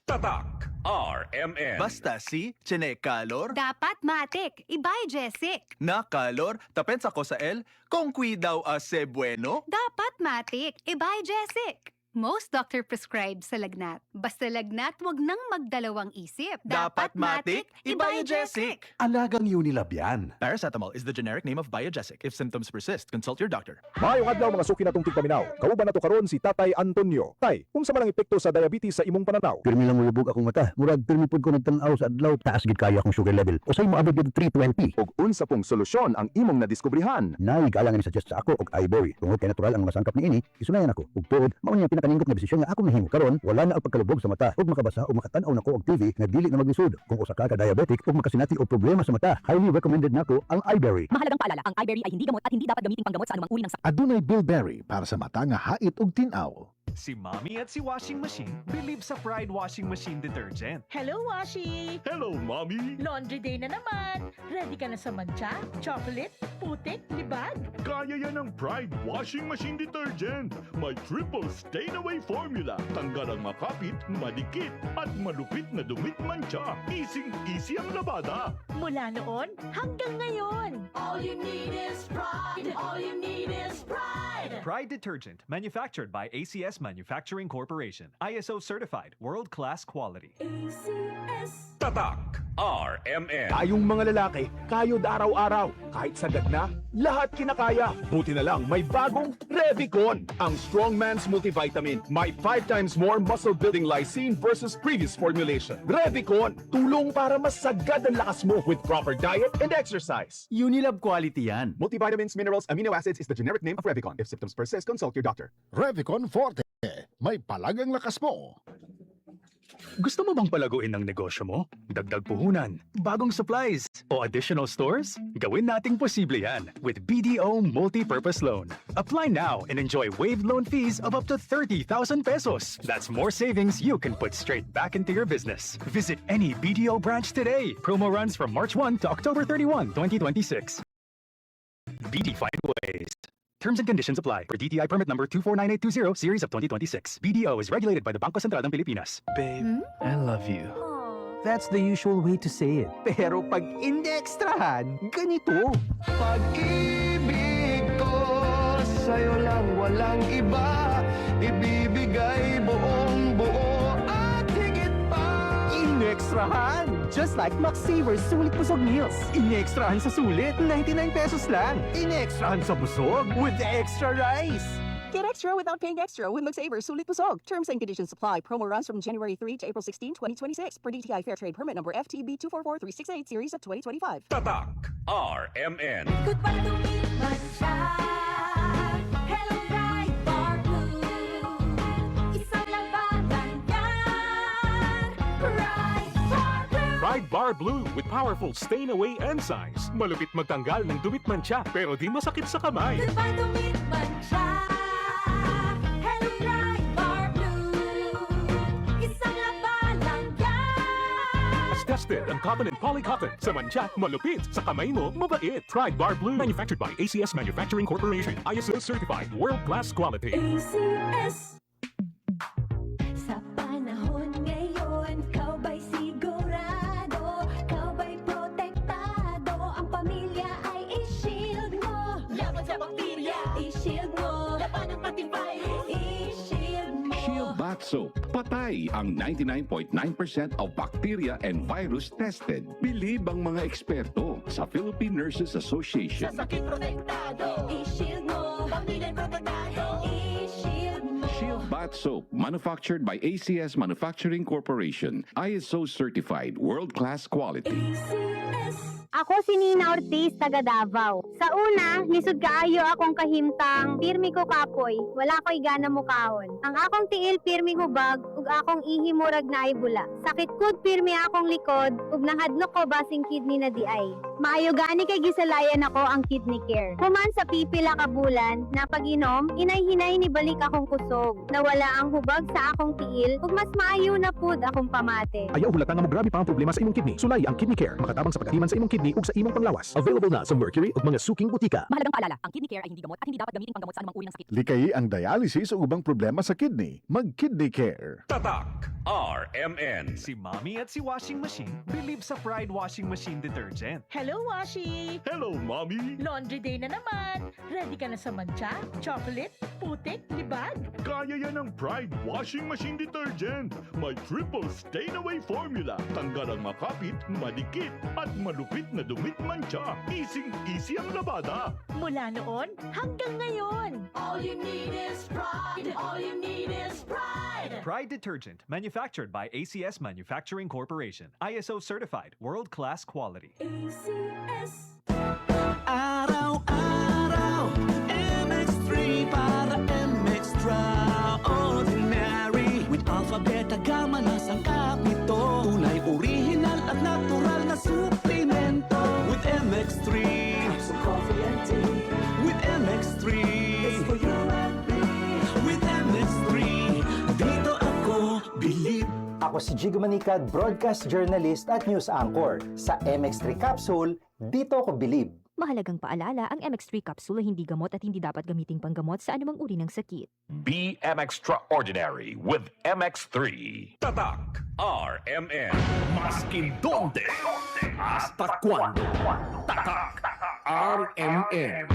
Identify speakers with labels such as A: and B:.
A: Tatak RMN.
B: Basta si Chinekalor,
C: Dapat matik, ibay Jessic.
B: na kalor, tapensa ko sa el, kung daw ase bueno.
C: Dapat matik, ibay Jessic. Most doctor prescribed sa lagnat. Basta lagnat, wag nang magdalawang isip.
B: Dapat matik, ibay Jessic.
D: Alagang Unilab yan.
B: Paracetamol is the generic name of Biogesic. If symptoms persist, consult your doctor.
E: Maayong adlaw mga suki natong tigpaminaw. Kauban nato karon si Tatay Antonio. Tay, kung sa malang epekto sa diabetes sa imong pananaw.
D: Pirmi lang mulubog akong mata. Murag pirmi pud ko nagtanaw sa adlaw. Taas gid kaya akong sugar level. Usay mo abot gid 320.
E: Ug unsa pong solusyon ang imong nadiskubrihan?
D: Nay galangan ni suggest sa ako og iBerry. Tungod kay natural ang masangkap niini, isunayan ako. Ug tuod, mao niya pinakaninggot nga desisyon nga ako nahimo karon. Wala na ang pagkalubog sa mata ug makabasa ug makatan-aw nako og TV nga dili na maglisod. Kung usa ka diabetic ug makasinati og problema sa mata, highly recommended nako ang iBerry.
F: Mahalagang paalala, ang iBerry ay hindi gamot at hindi dapat gamiting panggamot sa anumang uri ng sakit.
G: Adunay Bilberry para sa mata nga hait ug tinaw.
H: Si Mommy at si Washing Machine believe sa Pride Washing Machine Detergent.
I: Hello, Washi!
A: Hello, Mommy!
I: Laundry day na naman. Ready ka na sa mancha, chocolate, putik, libag?
A: Kaya yan ang Pride Washing Machine Detergent. May triple stain-away formula. Tanggal ang makapit, madikit, at malupit na dumit mancha. Easy ang labada.
I: Mula noon hanggang ngayon.
F: All you need is pride. All you need is pride.
H: Pride Detergent, manufactured by ACS Manufacturing Corporation. ISO certified, world-class quality.
F: ACS.
A: Tatak RMN.
E: Tayong mga lalaki, kayod araw-araw. Kahit sagad na, lahat kinakaya. Buti na lang may bagong Revicon. Ang Strongman's Multivitamin. May 5 times more muscle-building lysine versus previous formulation. Revicon, tulong para mas sagad ang lakas mo with proper diet and exercise.
B: Unilab quality yan.
E: Multivitamins, minerals, amino acids is the generic name of Revicon. If symptoms persist, consult your doctor.
G: Revicon Forte. May palagang lakas mo.
B: Gusto mo bang palaguin ang negosyo mo? Dagdag puhunan, bagong supplies, o additional stores? Gawin nating posible yan with BDO Multi-Purpose Loan. Apply now and enjoy waived loan fees of up to 30,000 pesos. That's more savings you can put straight back into your business. Visit any BDO branch today. Promo runs from March 1 to October 31, 2026. BD Find Ways. Terms and conditions apply for DTI permit number 249820 series of 2026. BDO is regulated by the Bangko Sentral ng Pilipinas. Babe, I love you.
J: That's the usual way to say it. Pero pag in-extrahan, ganito. Pag-ibig ko sa'yo lang walang iba. Ibibigay buong buo at higit pa. In-extrahan! Just like Maxsaver Sulit Busog Meals. In-extrahan sa sulit, 99 pesos lang. In-extrahan sa busog with extra rice.
F: Get extra without paying extra with McSaver Sulit Busog. Terms and conditions apply. Promo runs from January 3 to April 16, 2026. Per DTI Fair Trade Permit number FTB 244368 series of 2025.
A: Tatak RMN.
F: Goodbye to me, mancha. Hello, bright bar blue. Isang labanan yan. Bright bar blue.
A: Pride Bar Blue with powerful stain-away enzymes. Malupit magtanggal ng dumit mancha pero di masakit sa kamay.
F: Goodbye to me, mancha. Hello, bright bar blue. Isang labanan yan.
A: As tested ang cotton and polycotton. Sa mancha, malupit. Sa kamay mo, mabait. Pride Bar Blue. Manufactured by ACS Manufacturing Corporation. ISO certified. World-class quality.
F: ACS. Sa panahon ngayon, kau ba'y sigurado? Kau ba'y protektado? Ang pamilya ay i-shield mo. Laban sa bakterya, i-shield mo. Laban ng pati virus, i-shield mo.
K: Shield Bath Soap. Patay ang 99.9% of bacteria and virus tested. Believe ang mga eksperto sa Philippine Nurses
F: Sa
K: Association.
F: sakit protektado, i-shield mo. Pamilya protektado, i-shield mo.
K: Shield Bath Soap, manufactured by ACS Manufacturing Corporation. ISO certified, world-class quality.
F: ACS.
C: Ako si Nina Ortiz, taga Davao. Sa una, lisod kaayo akong kahimtang, pirmi ko kapoy, wala ko'y gana mukahon. Ang akong tiil pirmi hubag, ug akong ihi murag na ay bula. Sakit kud pirmi akong likod, ug nahadlok ko basing kidney na di ay. Maayo gani kay gisalayan ako ang kidney care. Human sa pipila ka bulan, na pag-inom, inay-hinay ni balik akong kusog. Nawala ang hubag sa akong tiil, ug mas maayo na pud akong pamate.
E: Ayaw hulatan nga mo grabe pa ang problema sa imong kidney. Sulay ang Kidney Care. Makatabang sa pagkatiman sa imong kidney ug sa imong panglawas. Available na sa Mercury ug mga suking butika.
I: Mahalagang paalala, ang kidney care ay hindi gamot at hindi dapat gamitin panggamot sa anumang uri ng sakit.
G: Likayi ang dialysis o ubang problema sa kidney. Mag-Kidney Care.
K: Tatak RMN.
H: Si Mommy at si Washing Machine believe sa Pride Washing Machine Detergent.
I: Hello, Washi!
A: Hello, Mommy!
I: Laundry day na naman. Ready ka na sa mancha, chocolate, putik, libag?
A: Kaya yan ang Pride Washing Machine Detergent. May triple stain-away formula. Tanggal ang makapit, madikit, at malupit na dumit mancha. Easy ang labada.
I: Mula noon hanggang ngayon.
F: All you need is pride. All you need is pride.
H: Pride Detergent, manufactured by ACS Manufacturing Corporation. ISO certified, world-class quality.
F: ACS.
J: Araw-araw, MX3 para MX-Traordinary. With alpha, beta, gamma na sangkap nito. Tunay, original at natural na suplemento. With MX3, coffee and tea. With MX3, it's for you and me. With MX3, dito ako believe.
L: Ako si Jigo Manicad, broadcast journalist at news anchor. Sa MX3 Capsule, dito ako believe.
C: Mahalagang paalala, ang MX3 capsule ay hindi gamot at hindi dapat gamiting panggamot sa anumang uri ng sakit.
K: Be extraordinary with MX3. Tatak RMN. Maskin donde hasta cuando. Tatak RMN.